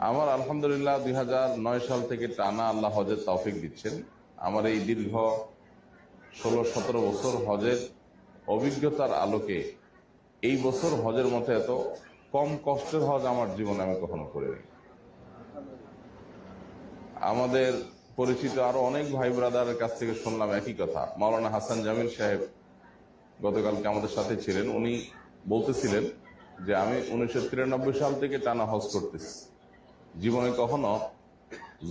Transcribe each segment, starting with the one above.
আমার আলহামদুলিল্লাহ 2009 সাল থেকে টানা আল্লাহ হজের তৌফিক দিচ্ছেন। আমার এই দীর্ঘ 16-17 বছর হজের অভিজ্ঞতার আলোকে এই বছর হজের মতো এত কম কষ্টের হজ আমার জীবনে আমি কখনো করিনি। আমাদের পরিচিত আরো অনেক ভাই ব্রাদারের কাছ থেকে শুনলাম একই কথা। মাওলানা হাসান জামিল সাহেব গতকালকে আমাদের সাথে ছিলেন। উনি বলতেছিলেন যে আমি 1993 সাল থেকে টানা হজ করতেছি, জীবনে কখনো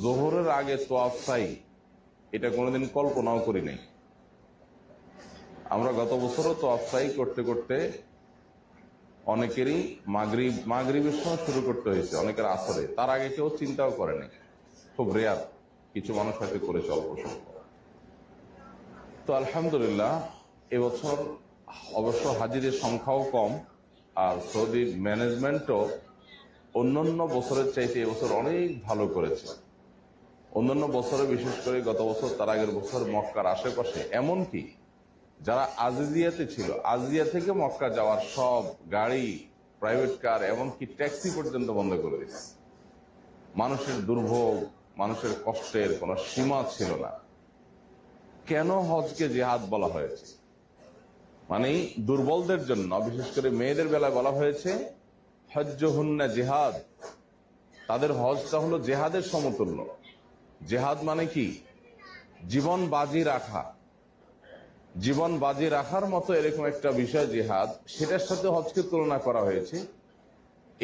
জোহরের আগে তোয়াফ সাই এটা কোনোদিন কল্পনাও করি নাই। আমরা গত বছরও তোয়াফ সাই করতে করতে অনেকেরই মাগরিবের সময় শুরু করতে হয়েছে, অনেকের আসরে, তার আগে কেউ চিন্তাও করেনি। খুব রেয়ার কিছু মানুষ হয়তো করেছে অল্প সময়। তো আলহামদুলিল্লাহ এবছর অবশ্য হাজিদের সংখ্যাও কম, আর সৌদির ম্যানেজমেন্টও অন্যান্য বছরের চাইতে এবছর অনেক ভালো করেছে। অন্যান্য বছরে বিশেষ করে গত বছর, তার আগের বছর মক্কার আশেপাশে, এমনকি যারা আজিজিয়াতে ছিল, আজিজিয়া থেকে মক্কা যাওয়ার সব গাড়ি, প্রাইভেট কার, এমনকি ট্যাক্সি পর্যন্ত বন্ধ করে দিয়েছে। মানুষের দুর্ভোগ, মানুষের কষ্টের কোনো সীমা ছিল না। কেন হজকে জিহাদ বলা হয়েছে? মানে দুর্বলদের জন্য, বিশেষ করে মেয়েদের বেলায় বলা হয়েছে হজ্জহুন্না জিহাদ। তাদের হজটা হলো জেহাদের সমতুল্য। জেহাদ মানে কি? জীবন বাজি রাখা। জীবন বাজি রাখার মতো এরকম একটা বিষয় জিহাদ, সেটার সাথে হজকে তুলনা করা হয়েছে।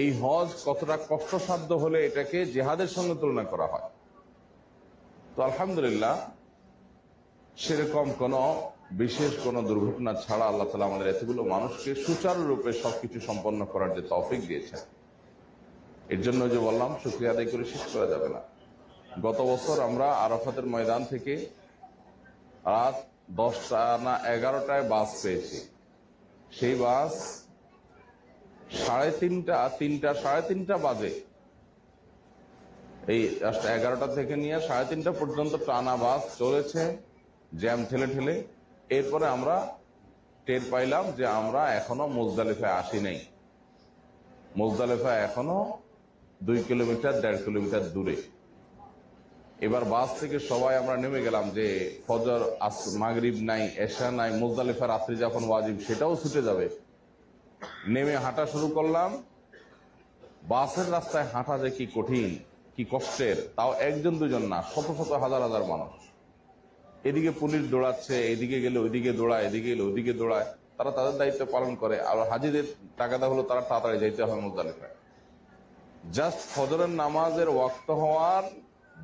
এই হজ কতটা কষ্টসাধ্য হলে এটাকে জেহাদের সঙ্গে তুলনা করা হয়। তো আলহামদুলিল্লাহ সেরকম কোন বিশেষ কোন দুর্ঘটনা ছাড়া আল্লাহ তাআলা আমাদের এতগুলো মানুষকে সুচারুরূপে সবকিছু সম্পন্ন করার যে তৌফিক দিয়েছেন, এর জন্য যে বললাম শুকরিয়া আদায় করে শেষ করা যাবে না। গত বছর আমরা আরাফাতের ময়দান থেকে রাত 10টা না 11টায় বাস পেয়েছি। সেই বাস 3:30 বাজে, এই 11টা থেকে নিয়ে 3:30 পর্যন্ত টানা বাস চলেছে, জ্যাম ঠেলে ঠেলে। এরপরে আমরা টের পাইলাম যে আমরা এখনো মুজদালিফায় আসি নাই। মুজদালিফা এখনো 2 কিলোমিটার 1.5 কিলোমিটার দূরে। এবার বাস থেকে সবাই আমরা নেমে গেলাম যে ফজর, মাগরিব নাই, এশা নাই, মুজদালিফা রাত্রি যখন ওয়াজিব সেটাও ছুটে যাবে। নেমে হাঁটা শুরু করলাম। বাসের রাস্তায় হাঁটা যে কি কঠিন, কি কষ্টের, তাও একজন দুজন না, শত শত হাজার হাজার মানুষ। এদিকে পুলিশ দৌড়াচ্ছে, এদিকে গেলে ওইদিকে দৌড়ায়, এদিকে গেলে ওইদিকে দৌড়ায়। তারা তাদের দায়িত্ব পালন করে। আর হাজিদের টাকাটা হলো তারা তাড়াতাড়ি যাইতে হয় মুজদালিফায়। জাস্ট ফজরের নামাজের ওয়াক্ত হওয়ার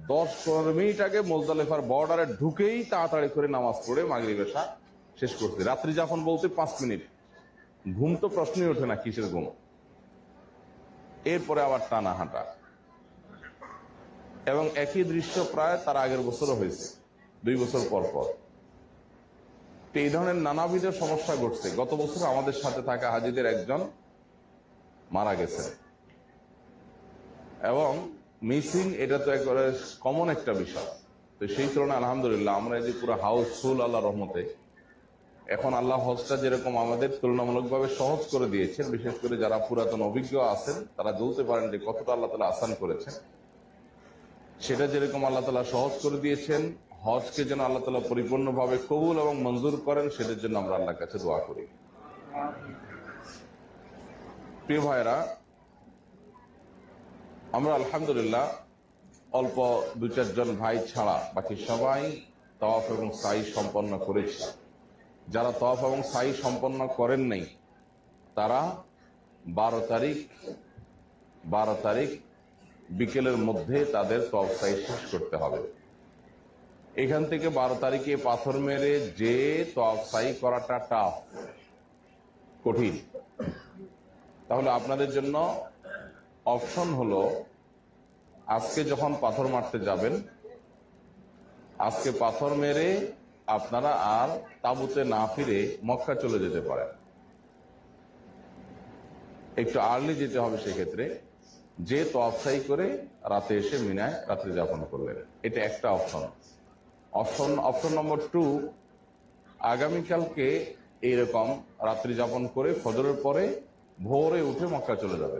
10-15 মিনিট আগে মুজদালিফার বর্ডারে ঢুকেই তাড়াতাড়ি করে নামাজ পড়ে মাগরিব এশা শেষ করতে। রাত্রি যখন বলতে 5 মিনিট, ঘুম তো প্রশ্নই ওঠে না, কিসের ঘুম। এরপরে আবার টানা হাঁটা, এবং একই দৃশ্য প্রায় তার আগের বছরও হয়েছে, 2 বছর পর পর। এই ধরনের নানাবিধ সমস্যা ঘটছে। গত বছর আমাদের সাথে থাকা হাজিদের একজন মারা গেছে, এবং মিসিং, এটা তো একেবারে কমন একটা বিষয়। তো সেই তুলনায় আলহামদুলিল্লাহ আমরা এই যে পুরো হাউসফুল আল্লাহ রহমতে। এখন আল্লাহ হজটা যেরকম আমাদের তুলনামূলকভাবে সহজ করে দিয়েছেন, বিশেষ করে যারা পুরাতন অভিজ্ঞ আছেন তারা বলতে পারেন যে কতটা আল্লাহ তাআলা আসান করেছেন। সেটা যেরকম আল্লাহ তাআলা সহজ করে দিয়েছেন, হজকে যেন আল্লাহ তাআলা পরিপূর্ণভাবে কবুল এবং মঞ্জুর করেন, সেটার জন্য আমরা আল্লাহর কাছে দোয়া করি। প্রিয় ভাইরা, আমরা আলহামদুলিল্লাহ অল্প 2-4 জন ভাই ছাড়া বাকি সবাই তাওয়াফ এবং সাই সম্পন্ন করেছি। যারা তাওয়াফ এবং সাই সম্পন্ন করেন নাই, তারা 12 তারিখ বিকেলের মধ্যে তাদের তাওয়াফ সাই শেষ করতে হবে। এখান থেকে 12 তারিখে পাথর মেরে যে তাওয়াফ সাই করাটা টাফ, কঠিন। তাহলে আপনাদের জন্য অপশন হলো, আজকে যখন পাথর মারতে যাবেন, আজকে পাথর মেরে আপনারা আর তাঁবুতে না ফিরে মক্কা চলে যেতে পারেন। একটু আর্লি যেতে হবে সেক্ষেত্রে, যে তাওয়াফ সাই করে রাতে এসে মিনায় রাত্রি যাপন করলেন। এটা একটা অপশন। অপশন নম্বর 2, আগামীকালকে এইরকম রাত্রি যাপন করে ফজরের পরে ভোরে উঠে মক্কা চলে যাবে।